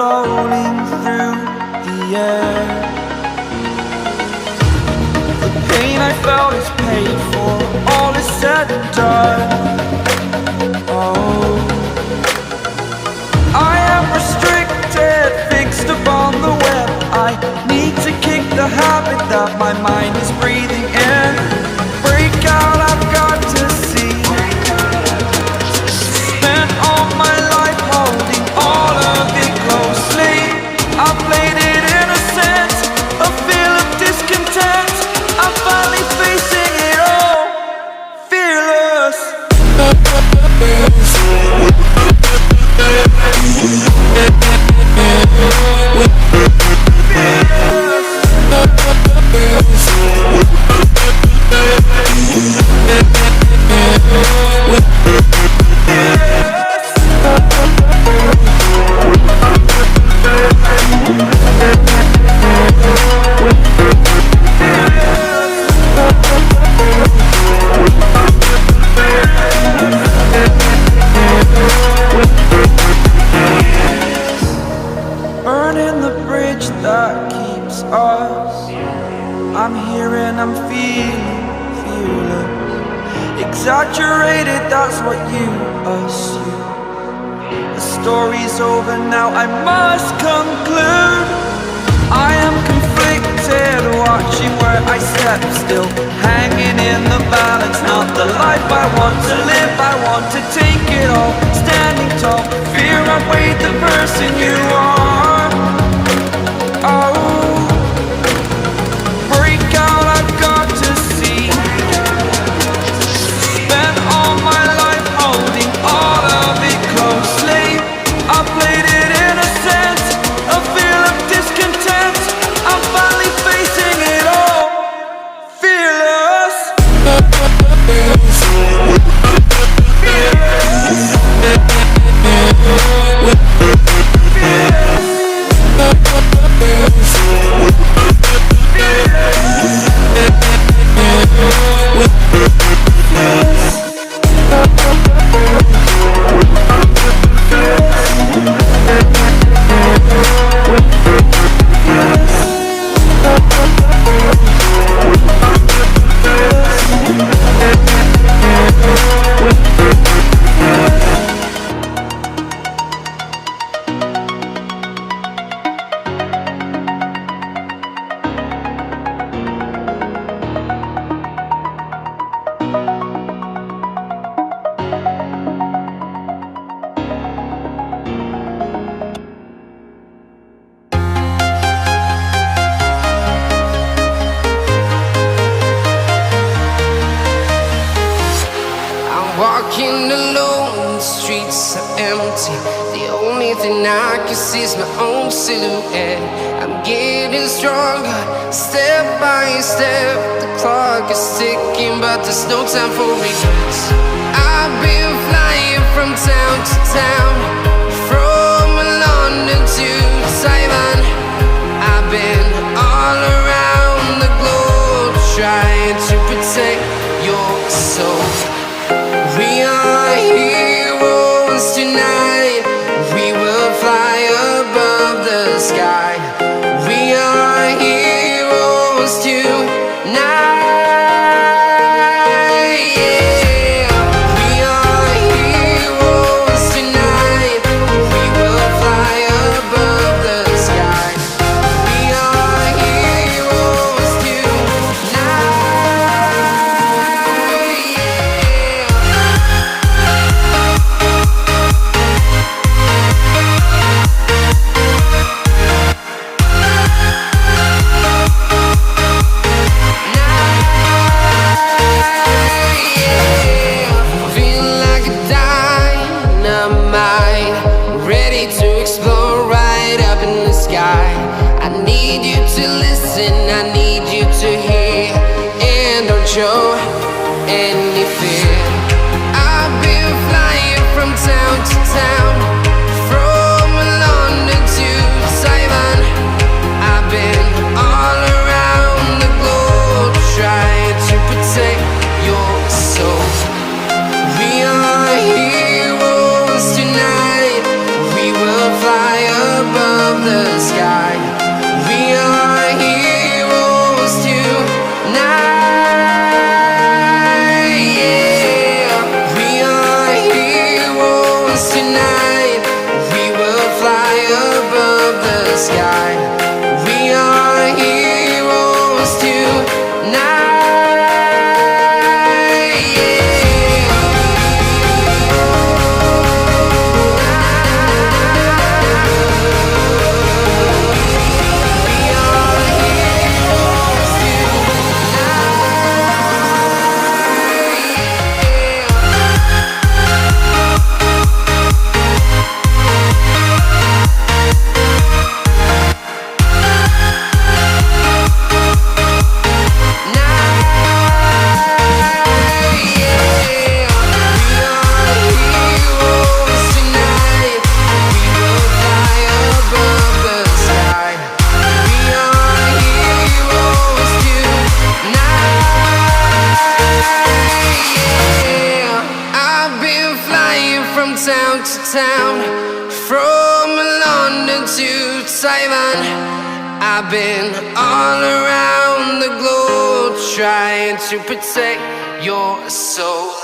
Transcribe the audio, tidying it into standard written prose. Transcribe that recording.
floating through the air. The pain I felt is paid for, all is said and done. Oh, I am restricted, fixed upon the web. I need to kick the habit that my mind is breathing in. Break out, I've got to see. Spent all my life holding all of it closely. I played it innocent, a feel of discontent. I'm finally facing it all, fearless. Burning the bridge that keeps us. I'm here and I'm feeling fearless. Exaggerated, that's what you assume. The story's over now, I must conclude. I am conflicted, watching where I step still, hanging in the balance. Not the life I want to live, I want to take it all. Standing tall, fear outweighed the person you are. Oh, break out, I've got to see. Spent all my life holding all of it closely. I played it innocent, a feel of discontent. I'm finally facing it all, fearless. Walking alone, the streets are empty. The only thing I can see is my own silhouette. I'm getting stronger, step by step. The clock is ticking, but there's no time for regrets. I've been flying from town to town, from London to Taiwan. I've been all around the globe, trying to protect your soul. We are heroes tonight. We will fly above the sky. We are heroes tonight. Yeah. We are heroes tonight. We will fly above the sky. We are heroes tonight. Show any fear. I've been flying from town to town, from London to Taiwan. I've been all around the globe, trying to protect your soul. We are heroes tonight. We will fly above town, from London to Taiwan. I've been all around the globe trying to protect your soul.